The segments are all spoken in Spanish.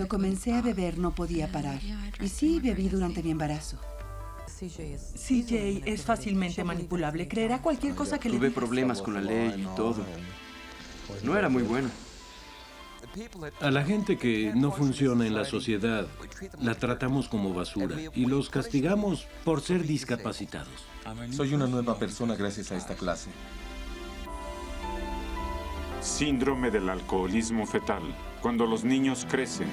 Cuando comencé a beber no podía parar. Y sí, bebí durante mi embarazo. CJ es fácilmente manipulable. Creerá cualquier cosa que le Tuve digas. problemas con la ley y todo. No era muy bueno. A la gente que no funciona en la sociedad, la tratamos como basura y los castigamos por ser discapacitados. Soy una nueva persona gracias a esta clase. Síndrome del alcoholismo fetal, cuando los niños crecen.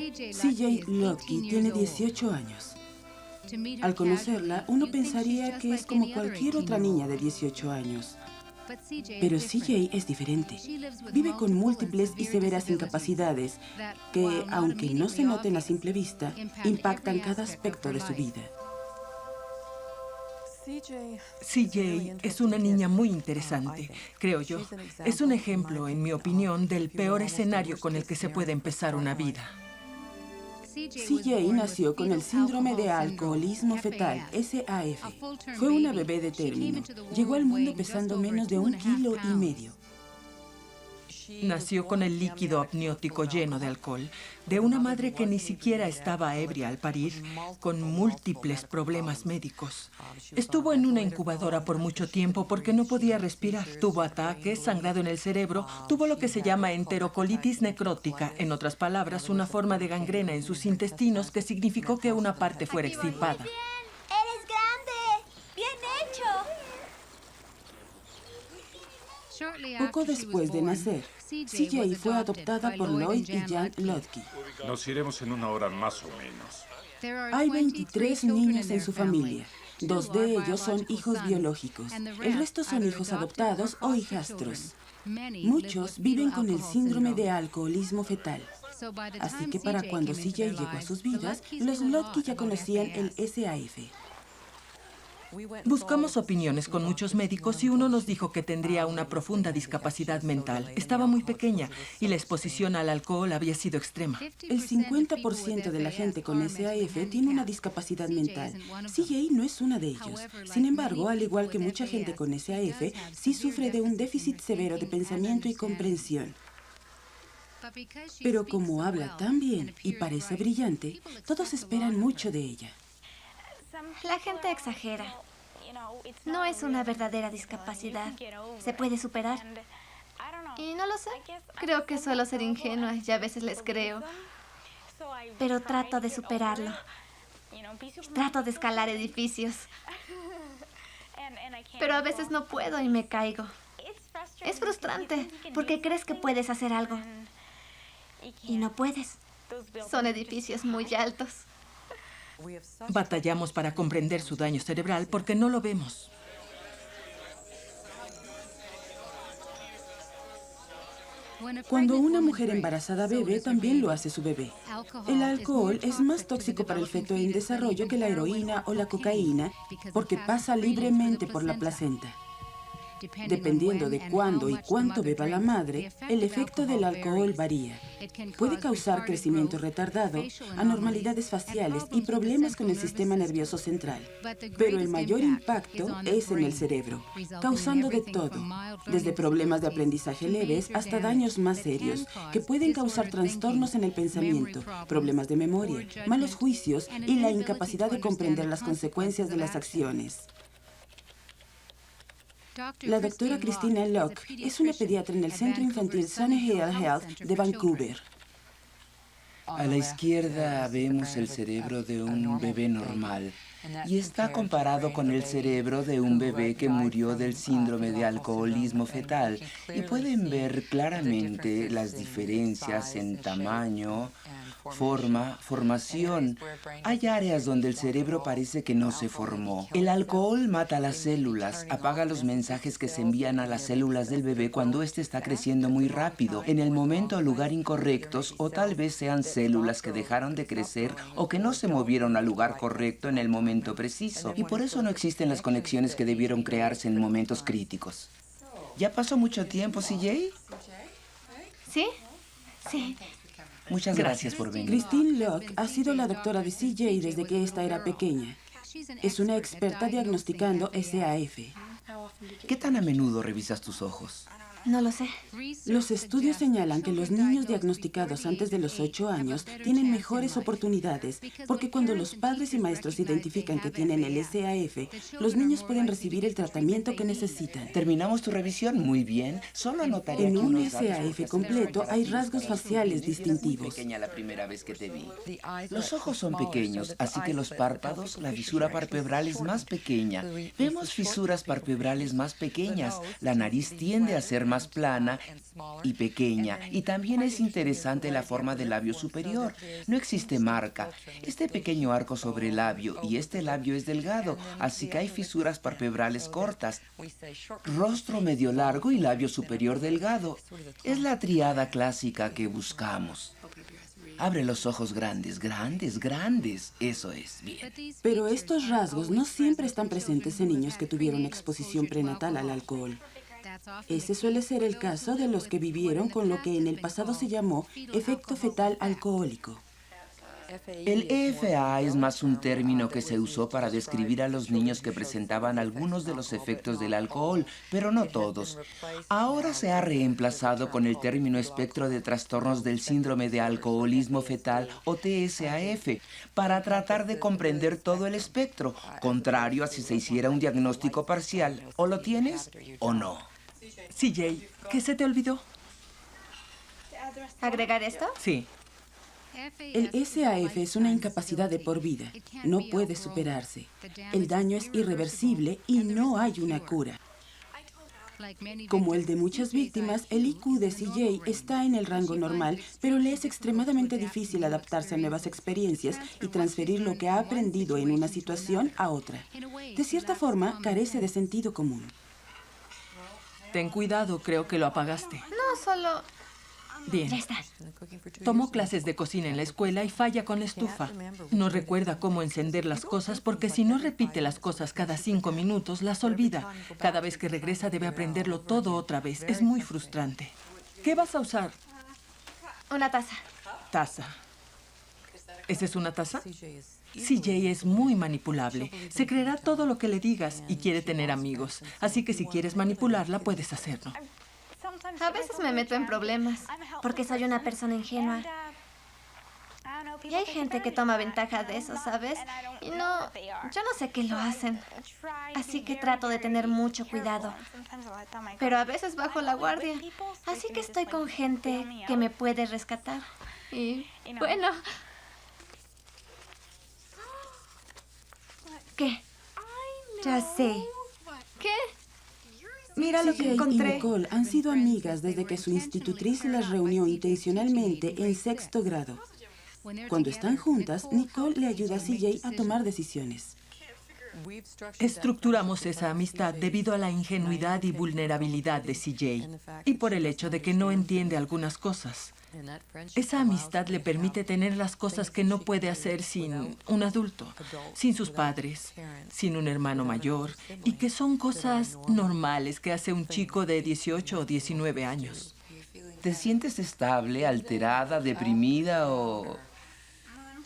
CJ Lotke tiene 18 años. Al conocerla, uno pensaría que es como cualquier otra niña de 18 años. Pero CJ es diferente. Vive con múltiples y severas incapacidades que, aunque no se noten a simple vista, impactan cada aspecto de su vida. CJ es una niña muy interesante, creo yo. Es un ejemplo, en mi opinión, del peor escenario con el que se puede empezar una vida. CJ nació con el síndrome de alcoholismo fetal, SAF. Fue una bebé de término. Llegó al mundo pesando menos de 1,5 kilos. Nació con el líquido amniótico lleno de alcohol, de una madre que ni siquiera estaba ebria al parir, con múltiples problemas médicos. Estuvo en una incubadora por mucho tiempo porque no podía respirar. Tuvo ataques, sangrado en el cerebro, tuvo lo que se llama enterocolitis necrótica, en otras palabras, una forma de gangrena en sus intestinos que significó que una parte fuera extirpada. ¡Eres grande! ¡Bien hecho! Poco después de nacer, CJ fue adoptada por Lloyd y Jan Lotke. Nos iremos en 1 hora más o menos. Hay 23 niños en su familia. 2 de ellos son hijos biológicos. El resto son hijos adoptados o hijastros. Muchos viven con el síndrome de alcoholismo fetal. Así que para cuando CJ llegó a sus vidas, los Lotke ya conocían el SAF. Buscamos opiniones con muchos médicos y uno nos dijo que tendría una profunda discapacidad mental. Estaba muy pequeña y la exposición al alcohol había sido extrema. El 50% de la gente con SAF tiene una discapacidad mental. CJ no es una de ellos. Sin embargo, al igual que mucha gente con SAF, sí sufre de un déficit severo de pensamiento y comprensión. Pero como habla tan bien y parece brillante, todos esperan mucho de ella. La gente exagera. No es una verdadera discapacidad. Se puede superar. Y no lo sé. Creo que suelo ser ingenua y a veces les creo. Pero trato de superarlo. Trato de escalar edificios. Pero a veces no puedo y me caigo. Es frustrante porque crees que puedes hacer algo. Y no puedes. Son edificios muy altos. Batallamos para comprender su daño cerebral porque no lo vemos. Cuando una mujer embarazada bebe, también lo hace su bebé. El alcohol es más tóxico para el feto en desarrollo que la heroína o la cocaína porque pasa libremente por la placenta. Dependiendo de cuándo y cuánto beba la madre, el efecto del alcohol varía. Puede causar crecimiento retardado, anormalidades faciales y problemas con el sistema nervioso central. Pero el mayor impacto es en el cerebro, causando de todo, desde problemas de aprendizaje leves hasta daños más serios, que pueden causar trastornos en el pensamiento, problemas de memoria, malos juicios y la incapacidad de comprender las consecuencias de las acciones. La doctora Christina Locke es una pediatra en el Centro Infantil Sunny Hill Health de Vancouver. A la izquierda vemos el cerebro de un bebé normal y está comparado con el cerebro de un bebé que murió del síndrome de alcoholismo fetal. Y pueden ver claramente las diferencias en tamaño, formación. Hay áreas donde el cerebro parece que no se formó. El alcohol mata las células, apaga los mensajes que se envían a las células del bebé cuando éste está creciendo muy rápido, en el momento o lugar incorrectos, o tal vez sean células que dejaron de crecer o que no se movieron al lugar correcto en el momento preciso. Y por eso no existen las conexiones que debieron crearse en momentos críticos. ¿Ya pasó mucho tiempo, CJ? ¿Sí? Sí. Muchas gracias por venir. Christine Locke ha sido la doctora de CJ desde que ésta era pequeña. Es una experta diagnosticando SAF. ¿Qué tan a menudo revisas tus ojos? No lo sé. Los estudios señalan que los niños diagnosticados antes de los 8 años tienen mejores oportunidades, porque cuando los padres y maestros identifican que tienen el SAF, los niños pueden recibir el tratamiento que necesitan. ¿Terminamos tu revisión? Muy bien. Solo anotaré En aquí un unos datos SAF completo hay rasgos faciales distintivos. Pequeña la primera vez que te vi. Los ojos son pequeños, así que los párpados, la fisura palpebral es más pequeña. Vemos fisuras palpebrales más pequeñas. La nariz tiende a ser más plana y pequeña. Y también es interesante la forma del labio superior. No existe marca. Este pequeño arco sobre el labio y este labio es delgado, así que hay fisuras palpebrales cortas. Rostro medio largo y labio superior delgado. Es la triada clásica que buscamos. Abre los ojos grandes, grandes, grandes. Eso es, bien. Pero estos rasgos no siempre están presentes en niños que tuvieron exposición prenatal al alcohol. Ese suele ser el caso de los que vivieron con lo que en el pasado se llamó efecto fetal alcohólico. El EFA es más un término que se usó para describir a los niños que presentaban algunos de los efectos del alcohol, pero no todos. Ahora se ha reemplazado con el término espectro de trastornos del síndrome de alcoholismo fetal o TSAF, para tratar de comprender todo el espectro, contrario a si se hiciera un diagnóstico parcial. O lo tienes o no. CJ, ¿qué se te olvidó? ¿Agregar esto? Sí. El SAF es una incapacidad de por vida. No puede superarse. El daño es irreversible y no hay una cura. Como el de muchas víctimas, el IQ de CJ está en el rango normal, pero le es extremadamente difícil adaptarse a nuevas experiencias y transferir lo que ha aprendido en una situación a otra. De cierta forma, carece de sentido común. Ten cuidado, creo que lo apagaste. No, solo... Bien. Ya está. Tomó clases de cocina en la escuela y falla con la estufa. No recuerda cómo encender las cosas porque si no repite las cosas cada 5 minutos, las olvida. Cada vez que regresa debe aprenderlo todo otra vez. Es muy frustrante. ¿Qué vas a usar? Una taza. Taza. ¿Esa es una taza? CJ es muy manipulable. Se creerá todo lo que le digas y quiere tener amigos. Así que si quieres manipularla, puedes hacerlo. A veces me meto en problemas, porque soy una persona ingenua. Y hay gente que toma ventaja de eso, ¿sabes? Y yo no sé qué lo hacen. Así que trato de tener mucho cuidado. Pero a veces bajo la guardia. Así que estoy con gente que me puede rescatar. Y bueno... ¿Qué? Ya sé. ¿Qué? Mira lo que CJ y encontré. Nicole han sido amigas desde que su institutriz las reunió intencionalmente en 6º grado. Cuando están juntas, Nicole le ayuda a CJ a tomar decisiones. Estructuramos esa amistad debido a la ingenuidad y vulnerabilidad de CJ y por el hecho de que no entiende algunas cosas. Esa amistad le permite tener las cosas que no puede hacer sin un adulto, sin sus padres, sin un hermano mayor, y que son cosas normales que hace un chico de 18 o 19 años. ¿Te sientes estable, alterada, deprimida o...?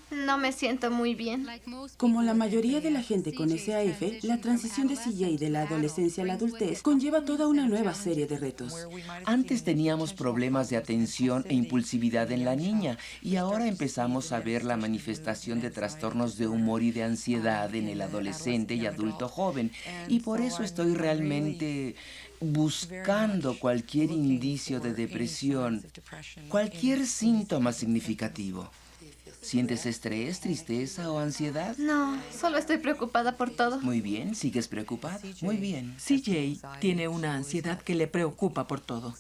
No me siento muy bien. Como la mayoría de la gente con SAF, la transición de CJ de la adolescencia a la adultez conlleva toda una nueva serie de retos. Antes teníamos problemas de atención e impulsividad en la niña y ahora empezamos a ver la manifestación de trastornos de humor y de ansiedad en el adolescente y adulto joven. Y por eso estoy realmente buscando cualquier indicio de depresión, cualquier síntoma significativo. ¿Sientes estrés, tristeza o ansiedad? No, solo estoy preocupada por todo. Muy bien, ¿sigues preocupada? Muy bien. CJ tiene una ansiedad que le preocupa por todo.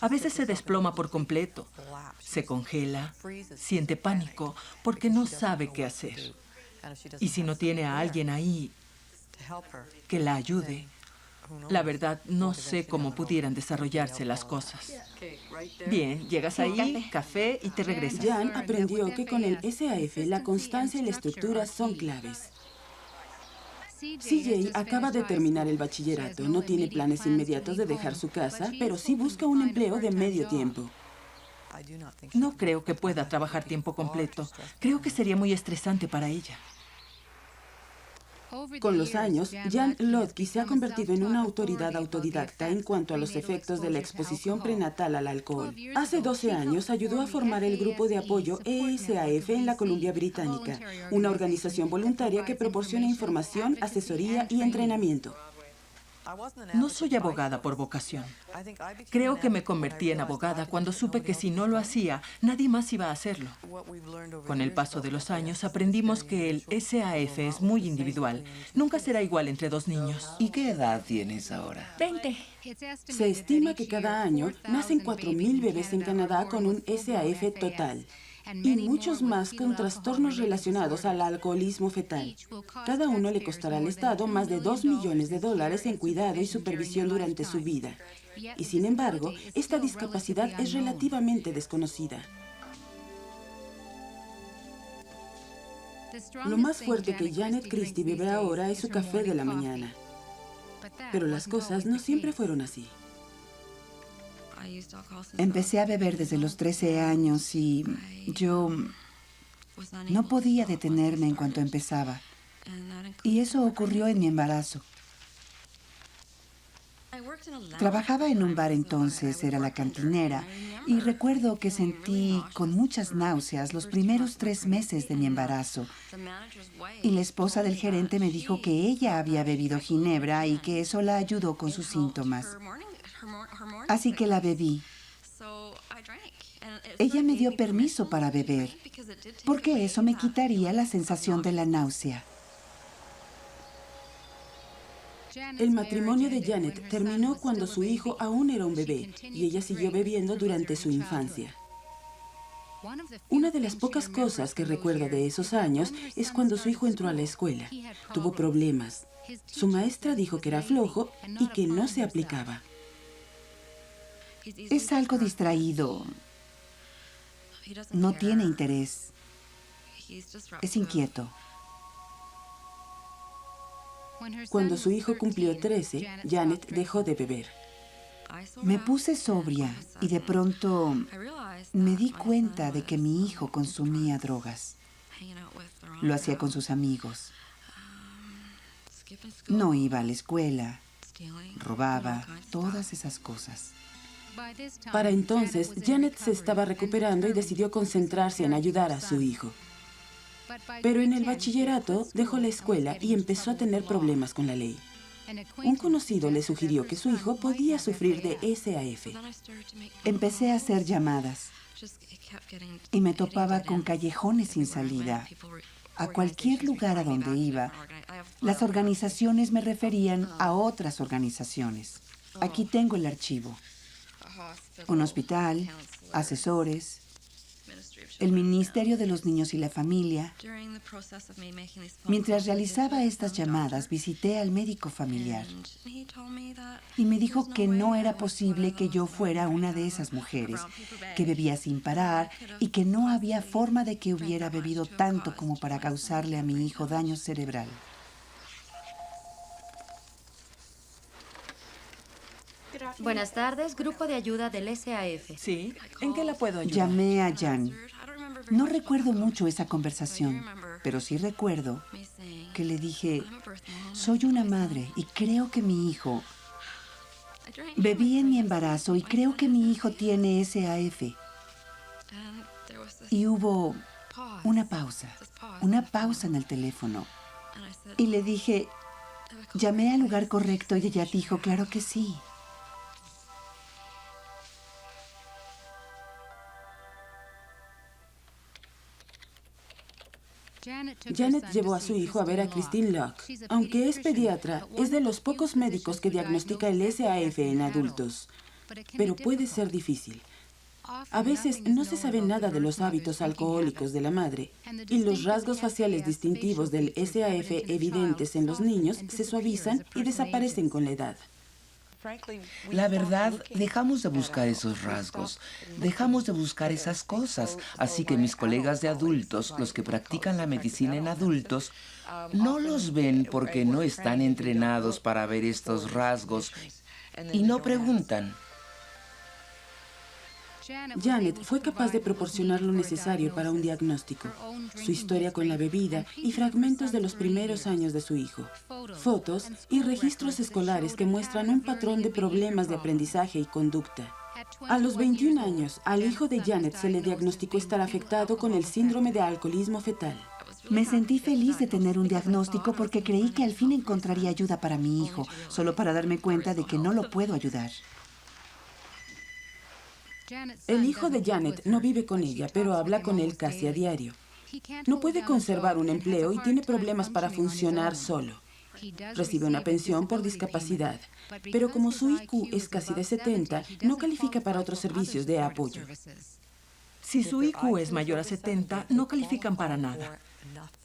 A veces se desploma por completo, se congela, siente pánico porque no sabe qué hacer. Y si no tiene a alguien ahí que la ayude, la verdad no sé cómo pudieran desarrollarse las cosas. Bien, llegas ahí, café y te regresas. Jan aprendió que con el SAF la constancia y la estructura son claves. CJ acaba de terminar el bachillerato, no tiene planes inmediatos de dejar su casa, pero sí busca un empleo de medio tiempo. No creo que pueda trabajar tiempo completo. Creo que sería muy estresante para ella. Con los años, Jan Lotke se ha convertido en una autoridad autodidacta en cuanto a los efectos de la exposición prenatal al alcohol. Hace 12 años ayudó a formar el grupo de apoyo ESAF en la Columbia Británica, una organización voluntaria que proporciona información, asesoría y entrenamiento. No soy abogada por vocación. Creo que me convertí en abogada cuando supe que si no lo hacía, nadie más iba a hacerlo. Con el paso de los años aprendimos que el SAF es muy individual. Nunca será igual entre dos niños. ¿Y qué edad tienes ahora? 20. Se estima que cada año nacen 4.000 bebés en Canadá con un SAF total y muchos más con trastornos relacionados al alcoholismo fetal. Cada uno le costará al Estado más de $2 millones en cuidado y supervisión durante su vida. Y sin embargo, esta discapacidad es relativamente desconocida. Lo más fuerte que Janet Christie bebe ahora es su café de la mañana. Pero las cosas no siempre fueron así. Empecé a beber desde los 13 años y yo no podía detenerme en cuanto empezaba. Y eso ocurrió en mi embarazo. Trabajaba en un bar entonces, era la cantinera, y recuerdo que sentí con muchas náuseas los primeros 3 meses de mi embarazo. Y la esposa del gerente me dijo que ella había bebido ginebra y que eso la ayudó con sus síntomas. Así que la bebí. Ella me dio permiso para beber, porque eso me quitaría la sensación de la náusea. El matrimonio de Janet terminó cuando su hijo aún era un bebé y ella siguió bebiendo durante su infancia. Una de las pocas cosas que recuerda de esos años es cuando su hijo entró a la escuela. Tuvo problemas. Su maestra dijo que era flojo y que no se aplicaba. Es algo distraído. No tiene interés. Es inquieto. Cuando su hijo cumplió 13, Janet dejó de beber. Me puse sobria y de pronto me di cuenta de que mi hijo consumía drogas. Lo hacía con sus amigos. No iba a la escuela, robaba, todas esas cosas. Para entonces, Janet se estaba recuperando y decidió concentrarse en ayudar a su hijo. Pero en el bachillerato dejó la escuela y empezó a tener problemas con la ley. Un conocido le sugirió que su hijo podía sufrir de SAF. Empecé a hacer llamadas y me topaba con callejones sin salida. A cualquier lugar a donde iba, las organizaciones me referían a otras organizaciones. Aquí tengo el archivo. Un hospital, asesores, el Ministerio de los Niños y la Familia. Mientras realizaba estas llamadas, visité al médico familiar y me dijo que no era posible que yo fuera una de esas mujeres, que bebía sin parar y que no había forma de que hubiera bebido tanto como para causarle a mi hijo daño cerebral. Buenas tardes, grupo de ayuda del SAF. Sí, ¿en qué la puedo ayudar? Llamé a Jan. No recuerdo mucho esa conversación, pero sí recuerdo que le dije, soy una madre y creo que mi hijo... Bebí en mi embarazo y creo que mi hijo tiene SAF. Y hubo una pausa en el teléfono. Y le dije, llamé al lugar correcto y ella dijo, claro que sí. Janet llevó a su hijo a ver a Christine Locke. Aunque es pediatra, es de los pocos médicos que diagnostica el SAF en adultos. Pero puede ser difícil. A veces no se sabe nada de los hábitos alcohólicos de la madre y los rasgos faciales distintivos del SAF evidentes en los niños se suavizan y desaparecen con la edad. La verdad, dejamos de buscar esos rasgos, dejamos de buscar esas cosas. Así que mis colegas de adultos, los que practican la medicina en adultos, no los ven porque no están entrenados para ver estos rasgos y no preguntan. Janet fue capaz de proporcionar lo necesario para un diagnóstico, su historia con la bebida y fragmentos de los primeros años de su hijo, fotos y registros escolares que muestran un patrón de problemas de aprendizaje y conducta. A los 21 años, al hijo de Janet se le diagnosticó estar afectado con el síndrome de alcoholismo fetal. Me sentí feliz de tener un diagnóstico porque creí que al fin encontraría ayuda para mi hijo, solo para darme cuenta de que no lo puedo ayudar. El hijo de Janet no vive con ella, pero habla con él casi a diario. No puede conservar un empleo y tiene problemas para funcionar solo. Recibe una pensión por discapacidad, pero como su IQ es casi de 70, no califica para otros servicios de apoyo. Si su IQ es mayor a 70, no califican para nada.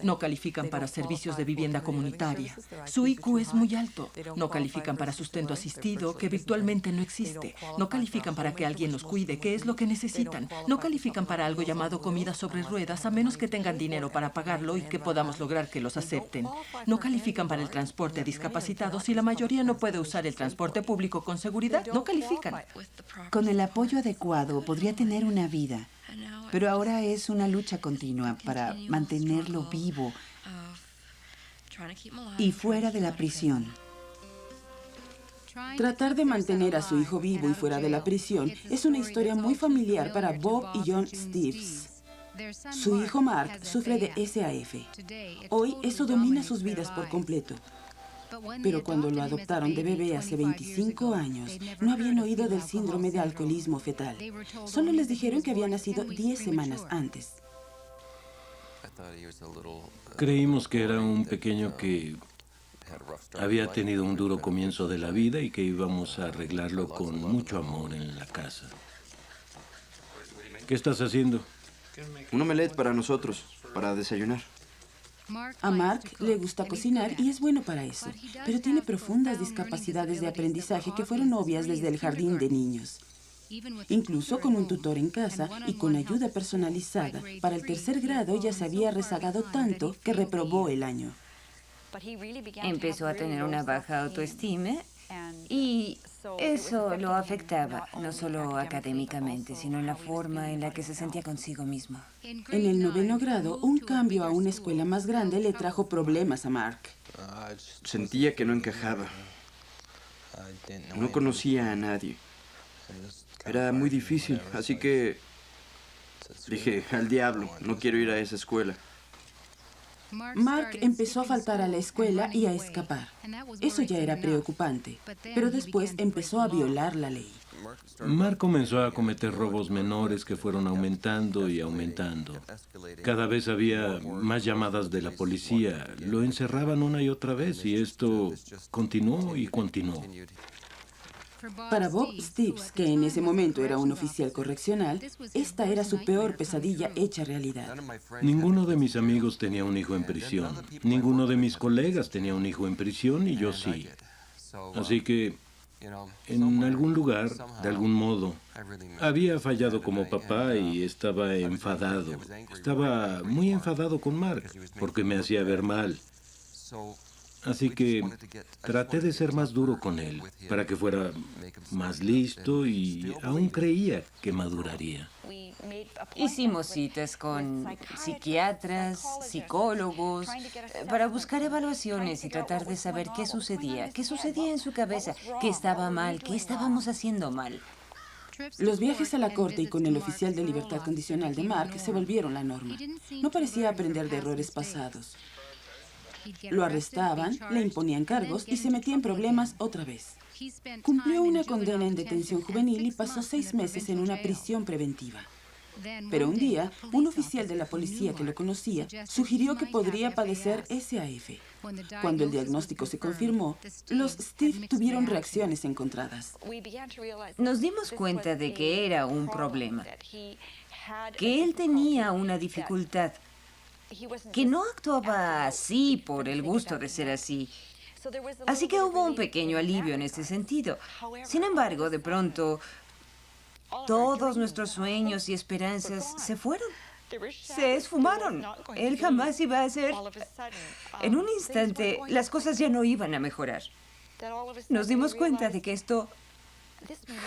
No califican para servicios de vivienda comunitaria. Su IQ es muy alto. No califican para sustento asistido, que virtualmente no existe. No califican para que alguien los cuide, que es lo que necesitan. No califican para algo llamado comida sobre ruedas, a menos que tengan dinero para pagarlo y que podamos lograr que los acepten. No califican para el transporte a discapacitados y la mayoría no puede usar el transporte público con seguridad. No califican. Con el apoyo adecuado podría tener una vida. Pero ahora es una lucha continua para mantenerlo vivo y fuera de la prisión. Tratar de mantener a su hijo vivo y fuera de la prisión es una historia muy familiar para Bob y John Steeves. Su hijo Mark sufre de SAF. Hoy eso domina sus vidas por completo. Pero cuando lo adoptaron de bebé hace 25 años, no habían oído del síndrome de alcoholismo fetal. Solo les dijeron que había nacido 10 semanas antes. Creímos que era un pequeño que había tenido un duro comienzo de la vida y que íbamos a arreglarlo con mucho amor en la casa. ¿Qué estás haciendo? Un omelette para nosotros, para desayunar. A Mark le gusta cocinar y es bueno para eso, pero tiene profundas discapacidades de aprendizaje que fueron obvias desde el jardín de niños. Incluso con un tutor en casa y con ayuda personalizada, para el 3er grado ya se había rezagado tanto que reprobó el año. Empezó a tener una baja autoestima y eso lo afectaba, no solo académicamente, sino en la forma en la que se sentía consigo mismo. En el 9º grado, un cambio a una escuela más grande le trajo problemas a Mark. Sentía que no encajaba. No conocía a nadie. Era muy difícil, así que dije, al diablo, no quiero ir a esa escuela. Mark empezó a faltar a la escuela y a escapar. Eso ya era preocupante, pero después empezó a violar la ley. Mark comenzó a cometer robos menores que fueron aumentando y aumentando. Cada vez había más llamadas de la policía. Lo encerraban una y otra vez y esto continuó y continuó. Para Bob Steeves, que en ese momento era un oficial correccional, esta era su peor pesadilla hecha realidad. Ninguno de mis amigos tenía un hijo en prisión. Ninguno de mis colegas tenía un hijo en prisión y yo sí. Así que, en algún lugar, de algún modo, había fallado como papá y estaba enfadado. Estaba muy enfadado con Mark porque me hacía ver mal. Así que traté de ser más duro con él, para que fuera más listo y aún creía que maduraría. Hicimos citas con psiquiatras, psicólogos, para buscar evaluaciones y tratar de saber qué sucedía en su cabeza, qué estaba mal, qué estábamos haciendo mal. Los viajes a la corte y con el oficial de libertad condicional de Mark se volvieron la norma. No parecía aprender de errores pasados. Lo arrestaban, le imponían cargos y se metía en problemas otra vez. Cumplió una condena en detención juvenil y pasó 6 meses en una prisión preventiva. Pero un día, un oficial de la policía que lo conocía sugirió que podría padecer SAF. Cuando el diagnóstico se confirmó, los Steve tuvieron reacciones encontradas. Nos dimos cuenta de que era un problema, que él tenía una dificultad, que no actuaba así por el gusto de ser así. Así que hubo un pequeño alivio en ese sentido. Sin embargo, de pronto, todos nuestros sueños y esperanzas se fueron. Se esfumaron. Él jamás iba a ser... En un instante, las cosas ya no iban a mejorar. Nos dimos cuenta de que esto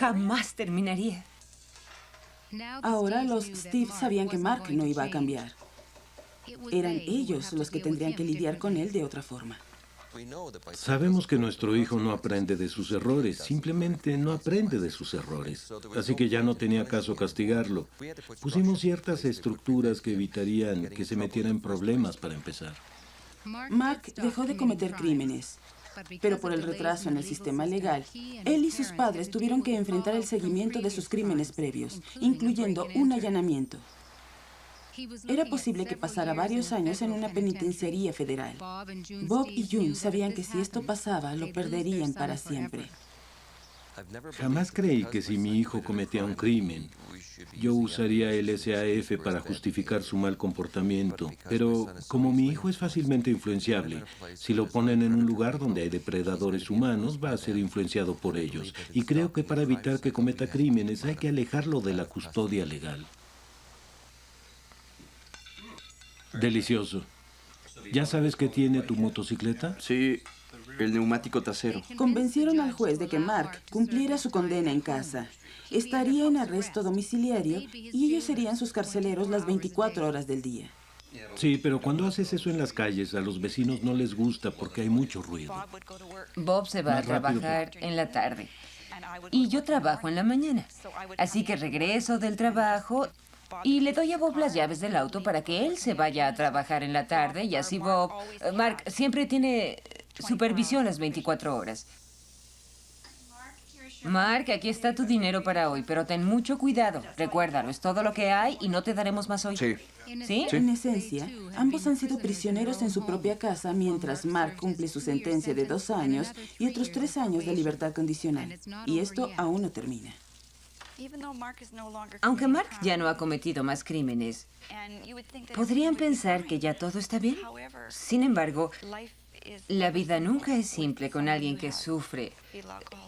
jamás terminaría. Ahora los Steve sabían que Mark no iba a cambiar. Eran ellos los que tendrían que lidiar con él de otra forma. Sabemos que nuestro hijo no aprende de sus errores, simplemente no aprende de sus errores. Así que ya no tenía caso castigarlo. Pusimos ciertas estructuras que evitarían que se metiera en problemas para empezar. Mark dejó de cometer crímenes, pero por el retraso en el sistema legal, él y sus padres tuvieron que enfrentar el seguimiento de sus crímenes previos, incluyendo un allanamiento. Era posible que pasara varios años en una penitenciaría federal. Bob y June sabían que si esto pasaba, lo perderían para siempre. Jamás creí que si mi hijo cometía un crimen, yo usaría el SAF para justificar su mal comportamiento. Pero como mi hijo es fácilmente influenciable, si lo ponen en un lugar donde hay depredadores humanos, va a ser influenciado por ellos. Y creo que para evitar que cometa crímenes hay que alejarlo de la custodia legal. Delicioso. ¿Ya sabes qué tiene tu motocicleta? Sí, el neumático trasero. Convencieron al juez de que Mark cumpliera su condena en casa. Estaría en arresto domiciliario y ellos serían sus carceleros las 24 horas del día. Sí, pero cuando haces eso en las calles, a los vecinos no les gusta porque hay mucho ruido. Bob se va a trabajar en la tarde y yo trabajo en la mañana. Así que regreso del trabajo y le doy a Bob las llaves del auto para que él se vaya a trabajar en la tarde y así Bob... Mark siempre tiene supervisión las 24 horas. Mark, aquí está tu dinero para hoy, pero ten mucho cuidado. Recuérdalo, es todo lo que hay y no te daremos más hoy. Sí. ¿Sí? En esencia, ambos han sido prisioneros en su propia casa mientras Mark cumple su sentencia de 2 años y otros 3 años de libertad condicional. Y esto aún no termina. Aunque Mark ya no ha cometido más crímenes, podrían pensar que ya todo está bien. Sin embargo, la vida nunca es simple con alguien que sufre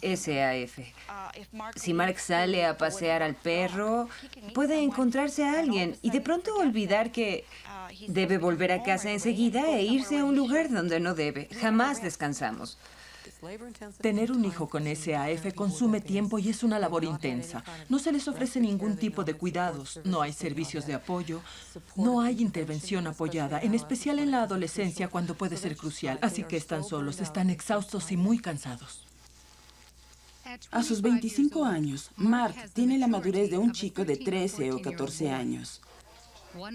SAF. Si Mark sale a pasear al perro, puede encontrarse a alguien y de pronto olvidar que debe volver a casa enseguida e irse a un lugar donde no debe. Jamás descansamos. Tener un hijo con SAF consume tiempo y es una labor intensa. No se les ofrece ningún tipo de cuidados, no hay servicios de apoyo, no hay intervención apoyada, en especial en la adolescencia cuando puede ser crucial. Así que están solos, están exhaustos y muy cansados. A sus 25 años, Mark tiene la madurez de un chico de 13 o 14 años.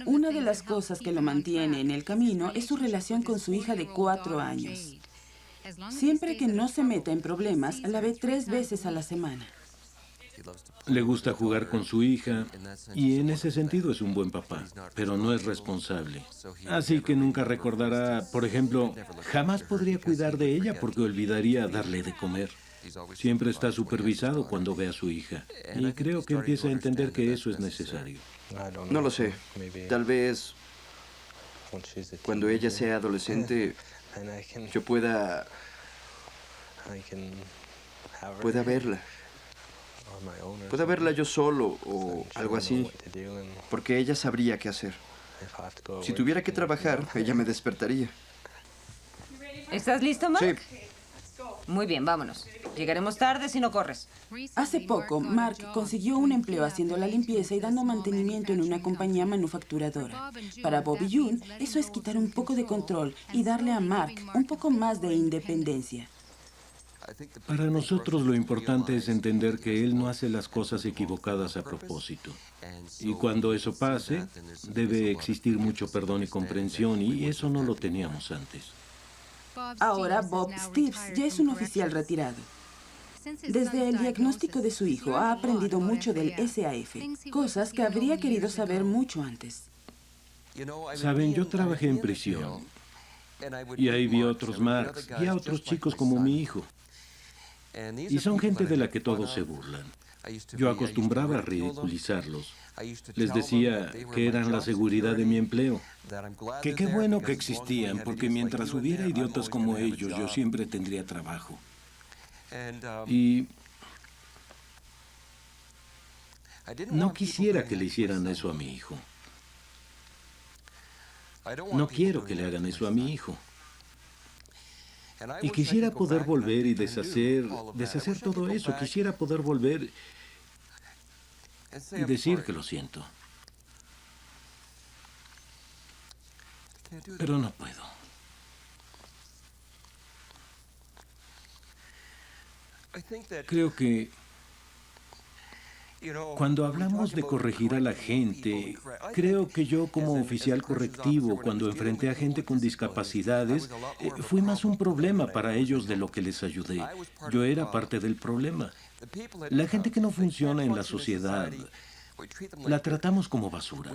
Una de las cosas que lo mantiene en el camino es su relación con su hija de 4 años. Siempre que no se meta en problemas, la ve 3 veces a la semana. Le gusta jugar con su hija y en ese sentido es un buen papá, pero no es responsable. Así que nunca recordará, por ejemplo, jamás podría cuidar de ella porque olvidaría darle de comer. Siempre está supervisado cuando ve a su hija y creo que empieza a entender que eso es necesario. No lo sé. Tal vez cuando ella sea adolescente yo pueda verla. Pueda verla yo solo o algo así, porque ella sabría qué hacer. Si tuviera que trabajar, ella me despertaría. ¿Estás listo, Mark? Sí. Muy bien, vámonos. Llegaremos tarde si no corres. Hace poco, Mark consiguió un empleo haciendo la limpieza y dando mantenimiento en una compañía manufacturadora. Para Bob y June, eso es quitar un poco de control y darle a Mark un poco más de independencia. Para nosotros lo importante es entender que él no hace las cosas equivocadas a propósito. Y cuando eso pase, debe existir mucho perdón y comprensión y eso no lo teníamos antes. Ahora Bob Stevens ya es un oficial retirado. Desde el diagnóstico de su hijo ha aprendido mucho del SAF, cosas que habría querido saber mucho antes. Saben, yo trabajé en prisión y ahí vi a otros Marks y a otros chicos como mi hijo. Y son gente de la que todos se burlan. Yo acostumbraba a ridiculizarlos. Les decía que eran la seguridad de mi empleo. Que qué bueno que existían, porque mientras hubiera idiotas como ellos, yo siempre tendría trabajo. Y no quisiera que le hicieran eso a mi hijo. No quiero que le hagan eso a mi hijo. Y quisiera poder volver y deshacer todo eso. Quisiera poder volver y decir que lo siento. Pero no puedo. Creo que cuando hablamos de corregir a la gente, creo que yo como oficial correctivo, cuando enfrenté a gente con discapacidades, fui más un problema para ellos de lo que les ayudé. Yo era parte del problema. La gente que no funciona en la sociedad, la tratamos como basura.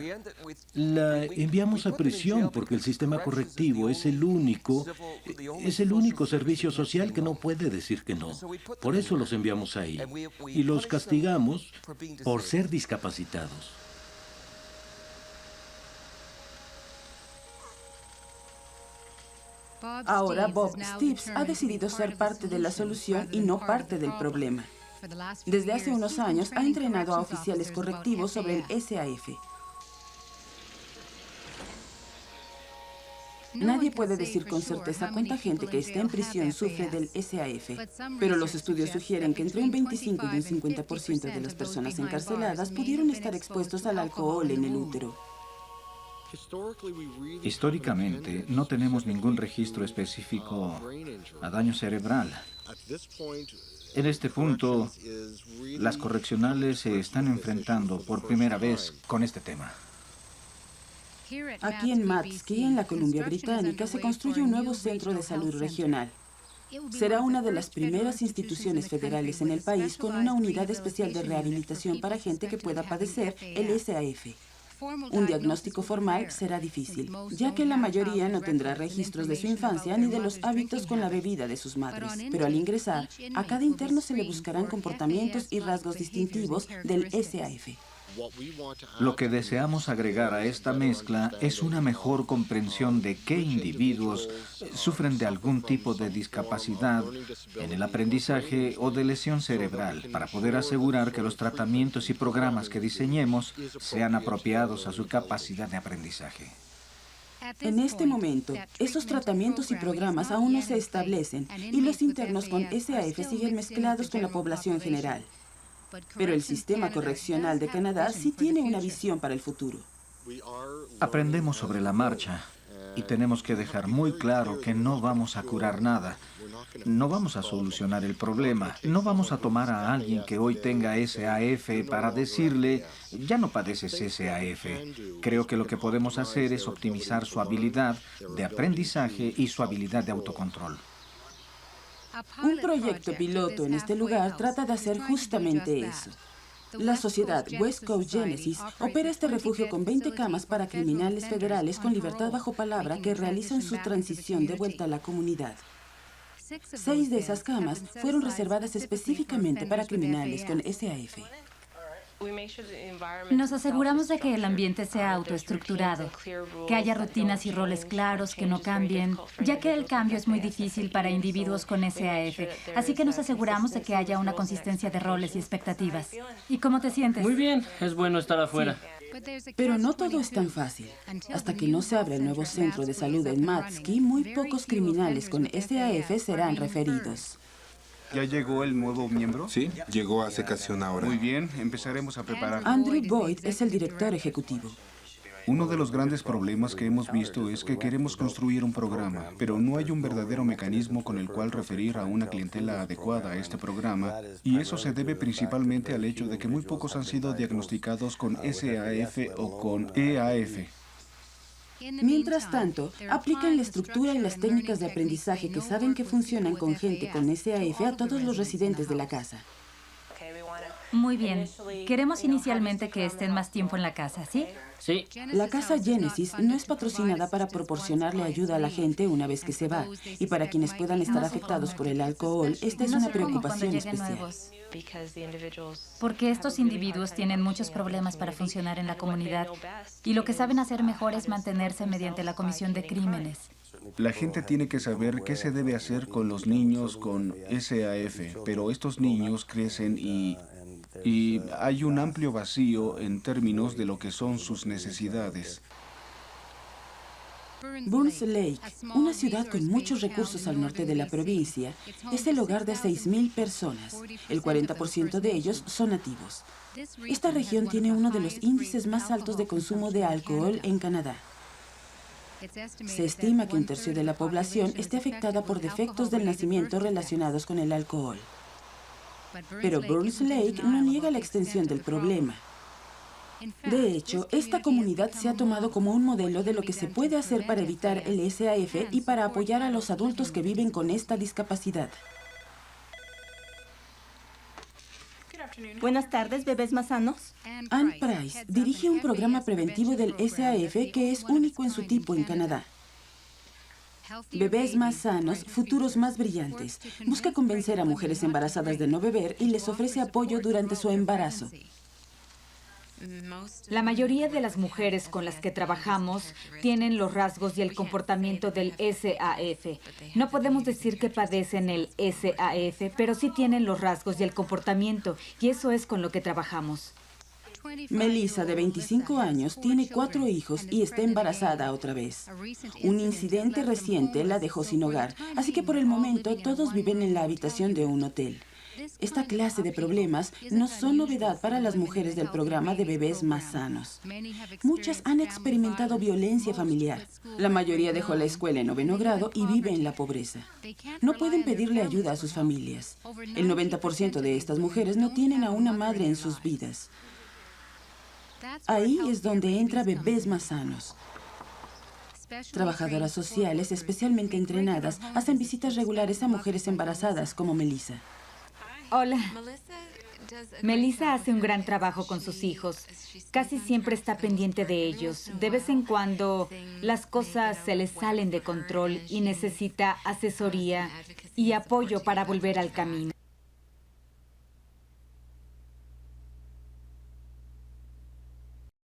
La enviamos a prisión porque el sistema correctivo es el único servicio social que no puede decir que no. Por eso los enviamos ahí. Y los castigamos por ser discapacitados. Ahora Bob Steves ha decidido ser parte de la solución y no parte del problema. Desde hace unos años ha entrenado a oficiales correctivos sobre el SAF. Nadie puede decir con certeza cuánta gente que está en prisión sufre del SAF, pero los estudios sugieren que entre un 25 y un 50% de las personas encarceladas pudieron estar expuestos al alcohol en el útero. Históricamente, no tenemos ningún registro específico a daño cerebral. En este punto, las correccionales se están enfrentando por primera vez con este tema. Aquí en Matsky, en la Columbia Británica, se construye un nuevo centro de salud regional. Será una de las primeras instituciones federales en el país con una unidad especial de rehabilitación para gente que pueda padecer el SAF. Un diagnóstico formal será difícil, ya que la mayoría no tendrá registros de su infancia ni de los hábitos con la bebida de sus madres. Pero al ingresar, a cada interno se le buscarán comportamientos y rasgos distintivos del SAF. Lo que deseamos agregar a esta mezcla es una mejor comprensión de qué individuos sufren de algún tipo de discapacidad en el aprendizaje o de lesión cerebral, para poder asegurar que los tratamientos y programas que diseñemos sean apropiados a su capacidad de aprendizaje. En este momento, esos tratamientos y programas aún no se establecen y los internos con SAF siguen mezclados con la población general. Pero el sistema correccional de Canadá sí tiene una visión para el futuro. Aprendemos sobre la marcha y tenemos que dejar muy claro que no vamos a curar nada. No vamos a solucionar el problema. No vamos a tomar a alguien que hoy tenga SAF para decirle, ya no padeces SAF. Creo que lo que podemos hacer es optimizar su habilidad de aprendizaje y su habilidad de autocontrol. Un proyecto piloto en este lugar trata de hacer justamente eso. La sociedad West Coast Genesis opera este refugio con 20 camas para criminales federales con libertad bajo palabra que realizan su transición de vuelta a la comunidad. 6 de esas camas fueron reservadas específicamente para criminales con SAF. Nos aseguramos de que el ambiente sea autoestructurado, que haya rutinas y roles claros que no cambien, ya que el cambio es muy difícil para individuos con SAF, así que nos aseguramos de que haya una consistencia de roles y expectativas. ¿Y cómo te sientes? Muy bien, es bueno estar afuera. Pero no todo es tan fácil. Hasta que no se abra el nuevo centro de salud en Matsky, muy pocos criminales con SAF serán referidos. ¿Ya llegó el nuevo miembro? Sí, llegó hace casi una hora. Muy bien, empezaremos a preparar. Andrew Boyd es el director ejecutivo. Uno de los grandes problemas que hemos visto es que queremos construir un programa, pero no hay un verdadero mecanismo con el cual referir a una clientela adecuada a este programa, y eso se debe principalmente al hecho de que muy pocos han sido diagnosticados con SAF o con EAF. Mientras tanto, aplican la estructura y las técnicas de aprendizaje que saben que funcionan con gente con SAF a todos los residentes de la casa. Muy bien. Queremos inicialmente que estén más tiempo en la casa, ¿sí? Sí. La Casa Genesis no es patrocinada para proporcionarle ayuda a la gente una vez que se va. Y para quienes puedan estar afectados por el alcohol, esta es una preocupación especial. Porque estos individuos tienen muchos problemas para funcionar en la comunidad. Y lo que saben hacer mejor es mantenerse mediante la comisión de crímenes. La gente tiene que saber qué se debe hacer con los niños con SAF, pero estos niños crecen y hay un amplio vacío en términos de lo que son sus necesidades. Burns Lake, una ciudad con muchos recursos al norte de la provincia, es el hogar de 6,000 personas. El 40% de ellos son nativos. Esta región tiene uno de los índices más altos de consumo de alcohol en Canadá. Se estima que un tercio de la población esté afectada por defectos del nacimiento relacionados con el alcohol. Pero Burns Lake no niega la extensión del problema. De hecho, esta comunidad se ha tomado como un modelo de lo que se puede hacer para evitar el SAF y para apoyar a los adultos que viven con esta discapacidad. Buenas tardes, bebés más sanos. Ann Price dirige un programa preventivo del SAF que es único en su tipo en Canadá. Bebés más sanos, futuros más brillantes. Busca convencer a mujeres embarazadas de no beber y les ofrece apoyo durante su embarazo. La mayoría de las mujeres con las que trabajamos tienen los rasgos y el comportamiento del SAF. No podemos decir que padecen el SAF, pero sí tienen los rasgos y el comportamiento, y eso es con lo que trabajamos. Melissa, de 25 años, tiene 4 hijos y está embarazada otra vez. Un incidente reciente la dejó sin hogar, así que por el momento todos viven en la habitación de un hotel. Esta clase de problemas no son novedad para las mujeres del programa de bebés más sanos. Muchas han experimentado violencia familiar. La mayoría dejó la escuela en 9º grado y vive en la pobreza. No pueden pedirle ayuda a sus familias. El 90% de estas mujeres no tienen a una madre en sus vidas. Ahí es donde entra Bebés Más Sanos. Trabajadoras sociales especialmente entrenadas hacen visitas regulares a mujeres embarazadas como Melissa. Hola. Melissa hace un gran trabajo con sus hijos. Casi siempre está pendiente de ellos. De vez en cuando las cosas se les salen de control y necesita asesoría y apoyo para volver al camino.